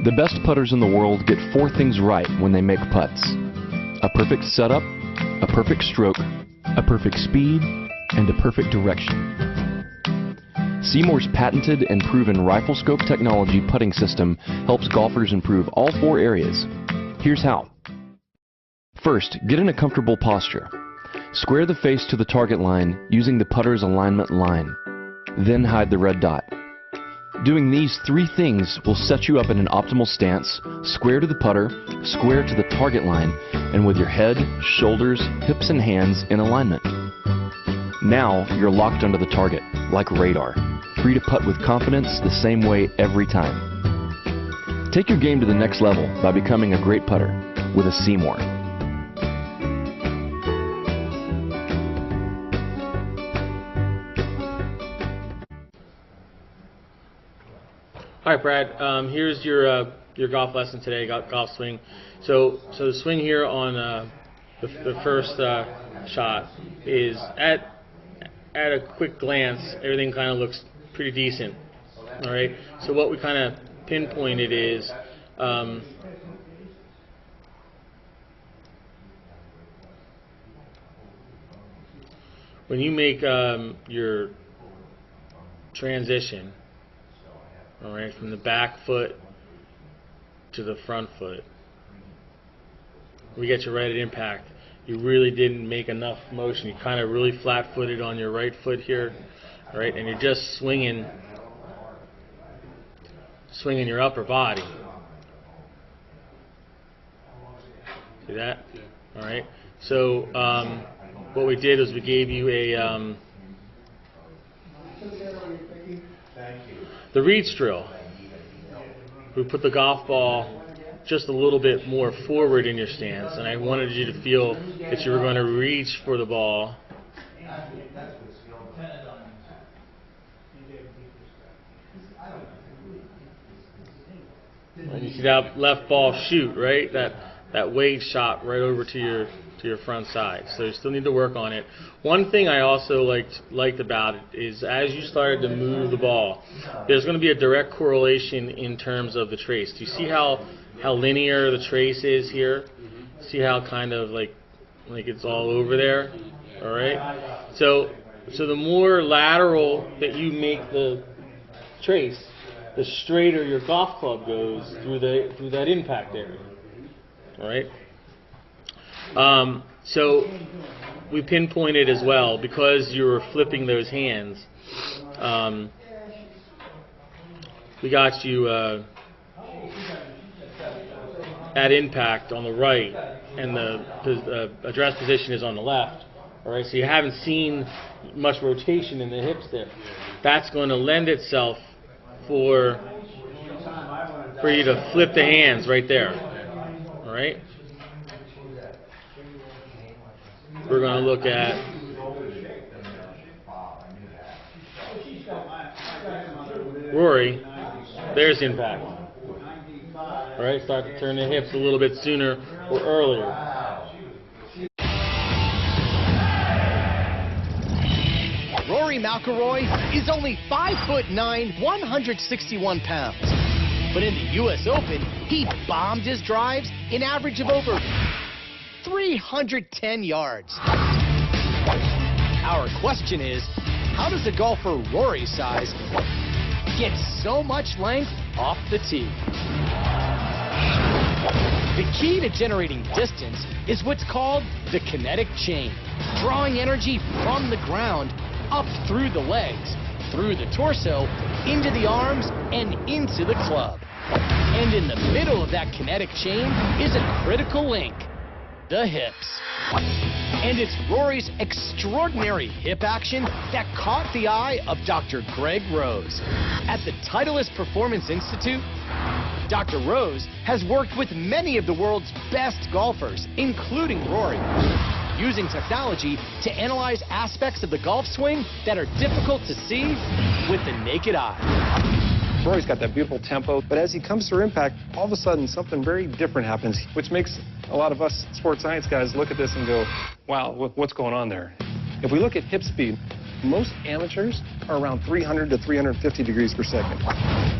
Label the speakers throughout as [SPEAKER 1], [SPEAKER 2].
[SPEAKER 1] The best putters in the world get 4 things right when they make putts: a perfect setup, a perfect stroke, a perfect speed, and a perfect direction. Seymour's patented and proven rifle scope technology putting system helps golfers improve all 4 areas. Here's how. First, get in a comfortable posture. Square the face to the target line using the putter's alignment line. Then hide the red dot. Doing these 3 things will set you up in an optimal stance, square to the putter, square to the target line, and with your head, shoulders, hips, and hands in alignment. Now you're locked onto the target, like radar, free to putt with confidence the same way every time. Take your game to the next level by becoming a great putter with a Seymour.
[SPEAKER 2] All right, Brad. Here's your golf lesson today. Golf swing. So the swing here on the first shot is at a quick glance, everything kind of looks pretty decent. All right. So what we kind of pinpointed is when you make your transition. All right, from the back foot to the front foot. We get you right at impact. You really didn't make enough motion. You kind of really flat-footed on your right foot here, all right, and you're just swinging your upper body. See that? All right. So what we did is we gave you the reach drill. We put the golf ball just a little bit more forward in your stance, and I wanted you to feel that you were going to reach for the ball. And you see that left ball shoot, right? That wave shot right over to your front side. So you still need to work on it. One thing I also liked about it is as you started to move the ball, there's going to be a direct correlation in terms of the trace. Do you see how linear the trace is here? See how kind of like it's all over there? All right. So the more lateral that you make the trace, the straighter your golf club goes through that impact area. All right. So we pinpointed as well, because you were flipping those hands, we got you at impact on the right, and the address position is on the left. All right, so you haven't seen much rotation in the hips there. That's going to lend itself for you to flip the hands right there. All right. We're going to look at Rory. There's impact. All right, start to turn the hips a little bit sooner or earlier.
[SPEAKER 3] Rory McIlroy is only 5'9", 161 pounds. But in the U.S. Open, he bombed his drives an average of over 310 yards. Our question is, how does a golfer Rory's size get so much length off the tee? The key to generating distance is what's called the kinetic chain, drawing energy from the ground up through the legs, through the torso, into the arms, and into the club. And in the middle of that kinetic chain is a critical link: the hips. And it's Rory's extraordinary hip action that caught the eye of Dr. Greg Rose. At the Titleist Performance Institute, Dr. Rose has worked with many of the world's best golfers, including Rory, using technology to analyze aspects of the golf swing that are difficult to see with the naked eye.
[SPEAKER 4] Rory's got that beautiful tempo, but as he comes through impact, all of a sudden something very different happens, which makes a lot of us sports science guys look at this and go, wow, what's going on there? If we look at hip speed, most amateurs are around 300 to 350 degrees per second.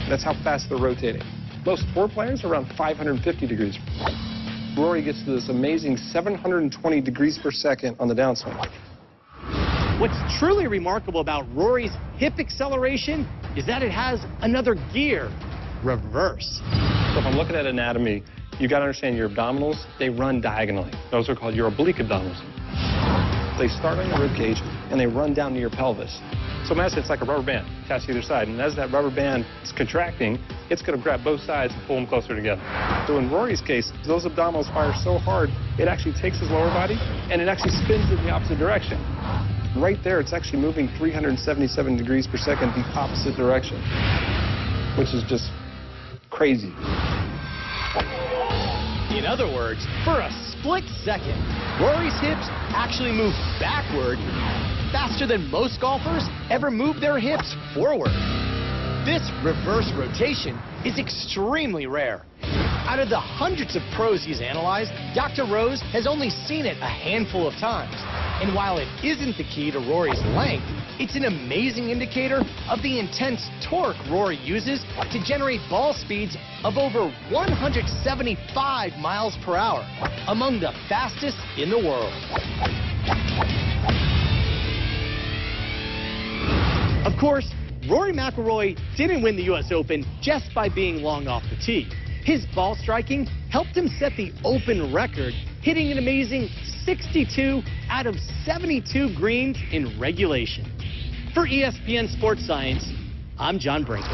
[SPEAKER 4] That's how fast they're rotating. Most sport players are around 550 degrees. Rory gets to this amazing 720 degrees per second on the downswing.
[SPEAKER 3] What's truly remarkable about Rory's hip acceleration is that it has another gear, reverse.
[SPEAKER 4] So if I'm looking at anatomy, you got to understand your abdominals, they run diagonally. Those are called your oblique abdominals. They start on your rib cage and they run down to your pelvis. So imagine it's like a rubber band attached to either side, and as that rubber band is contracting, it's going to grab both sides and pull them closer together. So in Rory's case, those abdominals fire so hard, it actually takes his lower body and it actually spins it in the opposite direction. Right there, it's actually moving 377 degrees per second the opposite direction, which is just crazy.
[SPEAKER 3] In other words, for a split second, Rory's hips actually move backward faster than most golfers ever move their hips forward. This reverse rotation is extremely rare. Out of the hundreds of pros he's analyzed, Dr. Rose has only seen it a handful of times. And while it isn't the key to Rory's length, it's an amazing indicator of the intense torque Rory uses to generate ball speeds of over 175 miles per hour, among the fastest in the world. Of course, Rory McIlroy didn't win the U.S. Open just by being long off the tee. His ball striking helped him set the Open record, hitting an amazing 62 out of 72 greens in regulation. For ESPN Sports Science, I'm John Brinkus.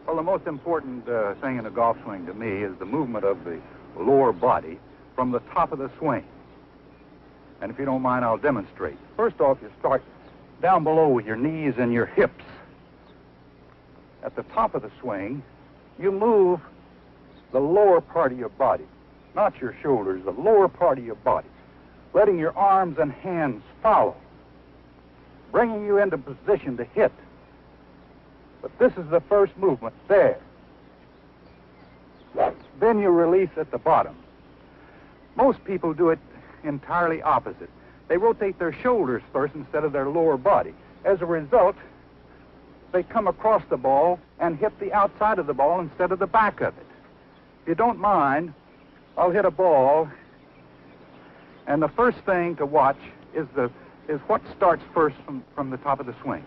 [SPEAKER 5] Well, the most important thing in a golf swing to me is the movement of the lower body from the top of the swing. And if you don't mind, I'll demonstrate. First off, you start down below with your knees and your hips. At the top of the swing, you move the lower part of your body, not your shoulders, the lower part of your body, letting your arms and hands follow, bringing you into position to hit. But this is the first movement there. Then you release at the bottom. Most people do it entirely opposite. They rotate their shoulders first instead of their lower body. As a result, they come across the ball and hit the outside of the ball instead of the back of it. If you don't mind, I'll hit a ball, and the first thing to watch is what starts first from the top of the swing.